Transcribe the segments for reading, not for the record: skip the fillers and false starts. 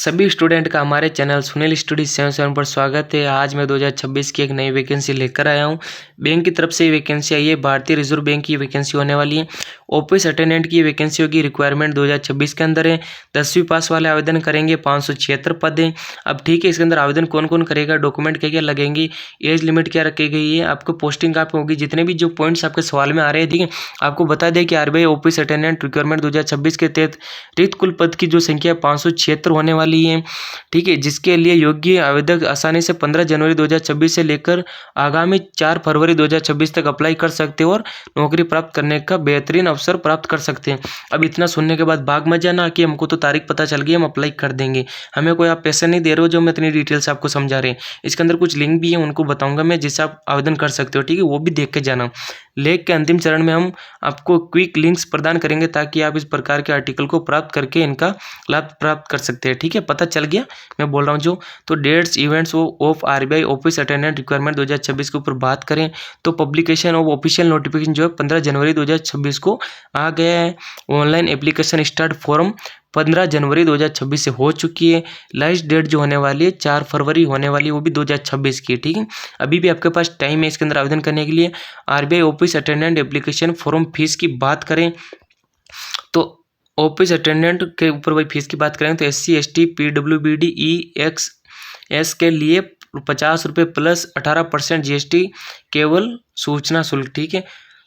सभी स्टूडेंट का हमारे चैनल सुनील स्टडी 77 पर स्वागत है। आज मैं 2026 की एक नई वैकेंसी लेकर आया हूं। बैंक की तरफ से ये वैकेंसी आई है। भारतीय रिजर्व बैंक की वैकेंसी होने वाली है। ऑफिस अटेंडेंट की वैकेंसी होगी। रिक्वायरमेंट 2026 के अंदर है। 10वीं पास वाले आवेदन करेंगे। 576 पद हैं। अब ठीक है, इसके अंदर आवेदन कौन कौन करेगा, डॉक्यूमेंट क्या क्या लगेंगे, एज लिमिट क्या रखी गई है, आपको पोस्टिंग कहाँ पे होगी, जितने भी जो पॉइंट्स आपके सवाल में आ रहे हैं, ठीक है। आपको बता दें कि आरबीआई ऑफिस अटेंडेंट रिक्वायरमेंट 2026 के तहत रिक्त कुल पद की जो संख्या 576 होने वाली है, ठीक है, जिसके लिए योग्य आवेदक आसानी से 15 जनवरी 2026 से लेकर आगामी 4 फरवरी 2026 तक अप्लाई कर सकते हैं और नौकरी प्राप्त करने का बेहतरीन अवसर प्राप्त कर सकते हैं। अब इतना सुनने के बाद भाग मत जाना कि हमको तो तारीख पता चल गई, हम अप्लाई कर देंगे। हमें कोई आप पैसे नहीं दे रहे हो जो मैं इतनी डिटेल से आपको समझा रहे हैं। इसके अंदर कुछ लिंक भी है, उनको बताऊंगा मैं, जिससे आप आवेदन कर सकते हो, ठीक है। वो भी देख के जाना। लेख के अंतिम चरण में हम आपको क्विक लिंक्स प्रदान करेंगे ताकि आप इस प्रकार के आर्टिकल को प्राप्त करके इनका लाभ प्राप्त कर सकते हैं, ठीक है। पता चल गया मैं बोल रहा हूँ जो। तो dates events of RBI office attendant requirement 2026 के ऊपर बात करें तो पब्लिकेशन ऑफ ऑफिशियल नोटिफिकेशन जो है 15 जनवरी 2026 को आ गया है। ऑनलाइन एप्लीकेशन स्टार्ट फॉर्म 15 जनवरी 2026 से हो चुकी है। लास्ट डेट जो होने वाली है 4 फरवरी होने वाली है, वो भी 2026 की है, ठीक है। अभी भी आपके पास टाइम है इसके अंदर आवेदन करने के लिए। RBI office attendant application form fees की बात करें तो ऑफिस अटेंडेंट के ऊपर वही फीस की बात करें तो SC ST PWBD EXS के लिए 50 रुपये प्लस 18% GST केवल सूचना शुल्क, ठीक है।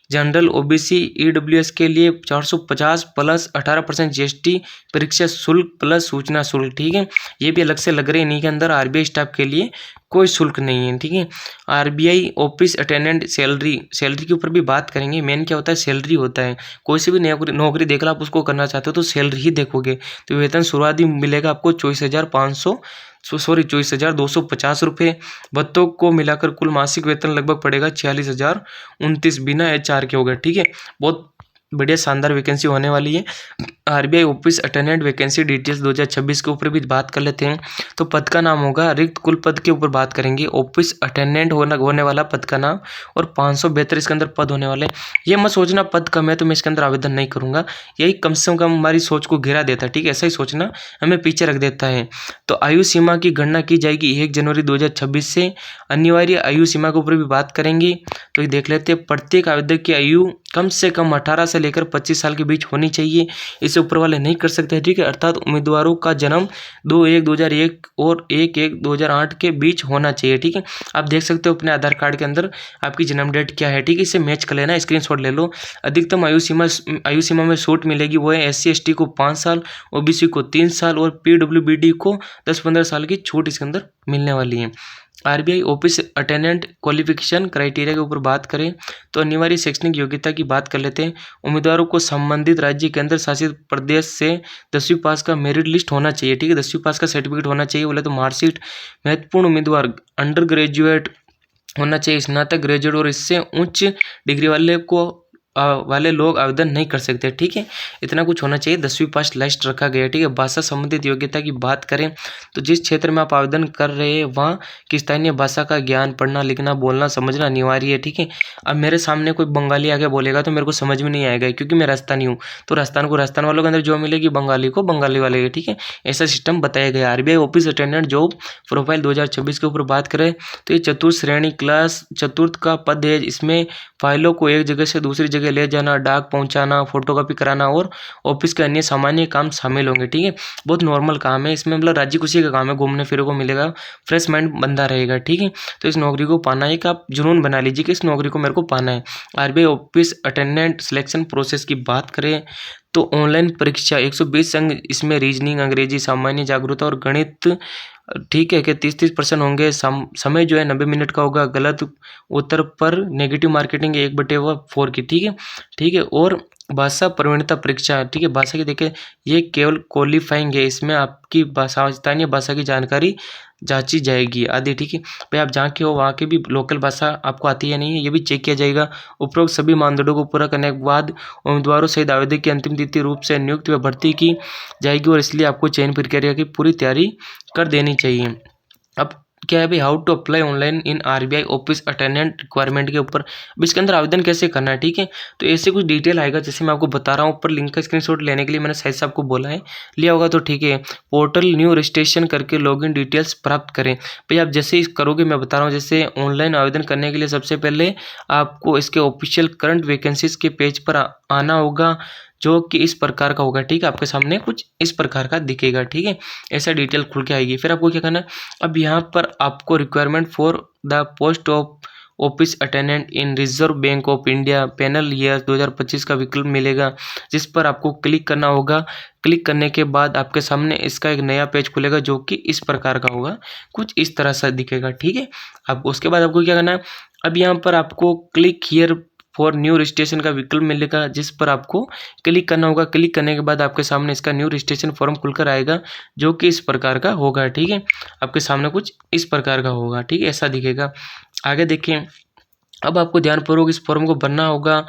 जनरल OBC EWS के लिए 450 प्लस 18% GST परीक्षा शुल्क प्लस सूचना शुल्क, ठीक है। ये भी अलग से लग रहे हैं। इन्हीं के अंदर आरबीआई स्टाफ के लिए कोई शुल्क नहीं है, ठीक है। आरबीआई ऑफिस अटेंडेंट सैलरी के ऊपर भी बात करेंगे। मेन क्या होता है, सैलरी होता है। कोई सी भी नौकरी देख लो, आप उसको करना चाहते हो तो सैलरी ही देखोगे। तो वेतन शुरुआती मिलेगा आपको 24,250 रुपये। भत्तों को मिलाकर कुल मासिक वेतन लगभग पड़ेगा 46,029 बिना HR के होगा, ठीक है। बहुत बढ़िया शानदार वैकेंसी होने वाली है। RBI office attendant vacancy details 2026 के ऊपर भी बात कर लेते हैं। तो पद का नाम होगा, रिक्त कुल पद के ऊपर बात करेंगे, ऑफिस अटेंडेंट होने वाला पद का नाम और 572 इसके अंदर पद होने वाले। ये मत सोचना पद कम है तो मैं इसके अंदर आवेदन नहीं करूंगा। यही कम से कम हमारी सोच को गिरा देता है, ठीक है। ऐसा ही सोचना हमें पीछे रख देता है। तो आयु सीमा की गणना की जाएगी 1 जनवरी 2026 से। अनिवार्य आयु सीमा के ऊपर भी बात करेंगे। तो ये देख लेते हैं। प्रत्येक आवेदक की आयु कम से कम 18 से लेकर 25 साल के बीच होनी चाहिए। इससे ऊपर वाले नहीं कर सकते, ठीक है। अर्थात उम्मीदवारों का जन्म 2/1/2001 और 1/1/2008 के बीच होना चाहिए, ठीक है। आप देख सकते हो अपने आधार कार्ड के अंदर आपकी जन्म डेट क्या है, ठीक है। इसे मैच कर लेना, स्क्रीनशॉट ले लो। अधिकतम आयु सीमा में छूट मिलेगी, वो है SC ST को 5 साल, OBC को 3 साल और PWBD को 10-15 साल की छूट इसके अंदर मिलने वाली है। RBI office attendant qualification criteria के ऊपर बात करें तो अनिवार्य शैक्षणिक योग्यता की बात कर लेते हैं। उम्मीदवारों को संबंधित राज्य केंद्र शासित प्रदेश से 10वीं पास का मेरिट लिस्ट होना चाहिए, ठीक है। 10वीं पास का सर्टिफिकेट होना चाहिए। बोले तो मार्कशीट। महत्वपूर्ण उम्मीदवार अंडर ग्रेजुएट होना चाहिए, स्नातक, ग्रेजुएट और इससे उच्च डिग्री वाले लोग आवेदन नहीं कर सकते, ठीक है। इतना कुछ होना चाहिए। 10वीं पास लिस्ट रखा गया, ठीक है। भाषा संबंधित योग्यता की बात करें तो जिस क्षेत्र में आप आवेदन कर रहे हैं वहाँ की स्थानीय भाषा का ज्ञान, पढ़ना लिखना बोलना समझना अनिवार्य है, ठीक है। अब मेरे सामने कोई बंगाली आके बोलेगा तो मेरे को समझ में नहीं आएगा क्योंकि मैं राजस्थानी हूँ। तो राजस्थान को राजस्थान वालों के अंदर जो मिलेगी, बंगाली को बंगाली वाले, ठीक है। ऐसा सिस्टम बताया गया। RBI office attendant job profile 2026 के ऊपर बात करें तो ये चतुर्थ श्रेणी क्लास चतुर्थ का पद है। इसमें फाइलों को एक जगह से दूसरी जगह ले जाना, डाक पहुंचाना, फोटोकॉपी कराना और ऑफिस के अन्य सामान्य काम शामिल होंगे, ठीक है। बहुत नॉर्मल काम है इसमें, मतलब राज्य खुशी का काम है। घूमने फिरने को मिलेगा, फ्रेश माइंड बंदा रहेगा, ठीक है। तो इस नौकरी को पाना है कि आप जुनून बना लीजिए कि इस नौकरी को मेरे को पाना है। RBI office attendant selection process की बात करें तो ऑनलाइन परीक्षा 120 अंक, इसमें रीजनिंग, अंग्रेजी, सामान्य जागरूकता और गणित, ठीक है, कि 30% होंगे। समय जो है 90 मिनट का होगा। गलत उत्तर पर नेगेटिव मार्केटिंग 1/4 की, ठीक है, ठीक है। और भाषा प्रवीणता परीक्षा, ठीक है। भाषा की देखें ये केवल क्वालिफाइंग है, इसमें आपकी भाषा, स्थानीय भाषा की जानकारी जांची जाएगी आदि, ठीक है। भाई आप जहाँ के हो वहाँ की भी लोकल भाषा आपको आती है नहीं है, ये भी चेक किया जाएगा। उपरोक्त सभी मानदंडों को पूरा करने के बाद उम्मीदवारों सहित आवेदक की अंतिम तिथि रूप से नियुक्त व भर्ती की जाएगी और इसलिए आपको चयन प्रक्रिया की पूरी तैयारी कर देनी चाहिए। अब क्या है भाई, how to apply online in RBI office attendant requirement के ऊपर। अब इसके अंदर आवेदन कैसे करना है, ठीक है। तो ऐसे कुछ डिटेल आएगा, जैसे मैं आपको बता रहा हूँ, ऊपर लिंक का स्क्रीनशॉट लेने के लिए मैंने साइज से आपको बोला है, लिया होगा तो ठीक है। पोर्टल न्यू रजिस्ट्रेशन करके लॉगिन डिटेल्स प्राप्त करें। भाई आप जैसे ही करोगे, मैं बता रहा हूँ, जैसे ऑनलाइन आवेदन करने के लिए सबसे पहले आपको इसके ऑफिशियल करंट वैकेंसीज के पेज पर आना होगा, जो कि इस प्रकार का होगा, ठीक है। आपके सामने कुछ इस प्रकार का दिखेगा, ठीक है। ऐसा डिटेल खुल के आएगी। फिर आपको क्या करना है, अब यहाँ पर आपको requirement for the post of office attendant in reserve bank of India panel year 2025 का विकल्प मिलेगा, जिस पर आपको क्लिक करना होगा। क्लिक करने के बाद आपके सामने इसका एक नया पेज खुलेगा, जो कि इस प्रकार का होगा, कुछ इस तरह से दिखेगा, ठीक है। अब उसके बाद आपको क्या करना है, अब यहाँ पर आपको click here for new registration का विकल्प मिलेगा, जिस पर आपको क्लिक करना होगा। क्लिक करने के बाद आपके सामने इसका न्यू रजिस्ट्रेशन फॉर्म खुलकर आएगा, जो कि इस प्रकार का होगा, ठीक है। आपके सामने कुछ इस प्रकार का होगा, ठीक है, ऐसा दिखेगा। आगे देखें, अब आपको ध्यानपूर्वक इस फॉर्म को भरना होगा।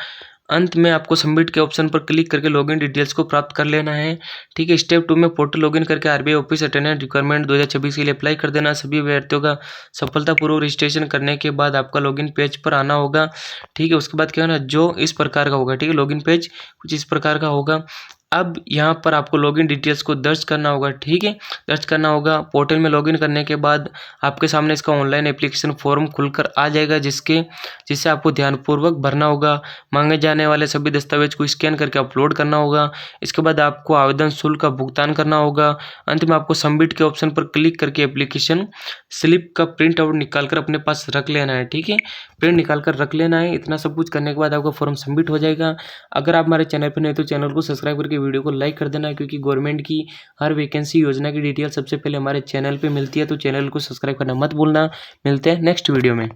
अंत में आपको सबमिट के ऑप्शन पर क्लिक करके लॉगिन डिटेल्स को प्राप्त कर लेना है, ठीक है। स्टेप 2 में पोर्टल लॉगिन करके आरबीआई ऑफिस अटेंडेंट रिक्वायरमेंट 2026 के लिए अप्लाई कर देना। सभी अभ्यर्थियों का सफलतापूर्वक रजिस्ट्रेशन करने के बाद आपका लॉगिन पेज पर आना होगा, ठीक है। उसके बाद क्या होना, जो इस प्रकार का होगा, ठीक है, लॉगिन पेज कुछ इस प्रकार का होगा। अब यहाँ पर आपको लॉगिन डिटेल्स को दर्ज करना होगा, ठीक है, दर्ज करना होगा। पोर्टल में लॉगिन करने के बाद आपके सामने इसका ऑनलाइन एप्लीकेशन फॉर्म खुलकर आ जाएगा, जिसे आपको ध्यानपूर्वक भरना होगा। मांगे जाने वाले सभी दस्तावेज को स्कैन करके अपलोड करना होगा। इसके बाद आपको आवेदन शुल्क का भुगतान करना होगा। अंत में आपको सबमिट के ऑप्शन पर क्लिक करके एप्लीकेशन स्लिप का प्रिंट आउट निकाल कर अपने पास रख लेना है, ठीक है, प्रिंट निकाल कर रख लेना है। इतना सब कुछ करने के बाद आपका फॉर्म सबमिट हो जाएगा। अगर आप हमारे चैनल पर नहीं तो चैनल को सब्सक्राइब करके वीडियो को लाइक कर देना, क्योंकि गवर्नमेंट की हर वैकेंसी योजना की डिटेल सबसे पहले हमारे चैनल पे मिलती है, तो चैनल को सब्सक्राइब करना मत भूलना। मिलते हैं नेक्स्ट वीडियो में।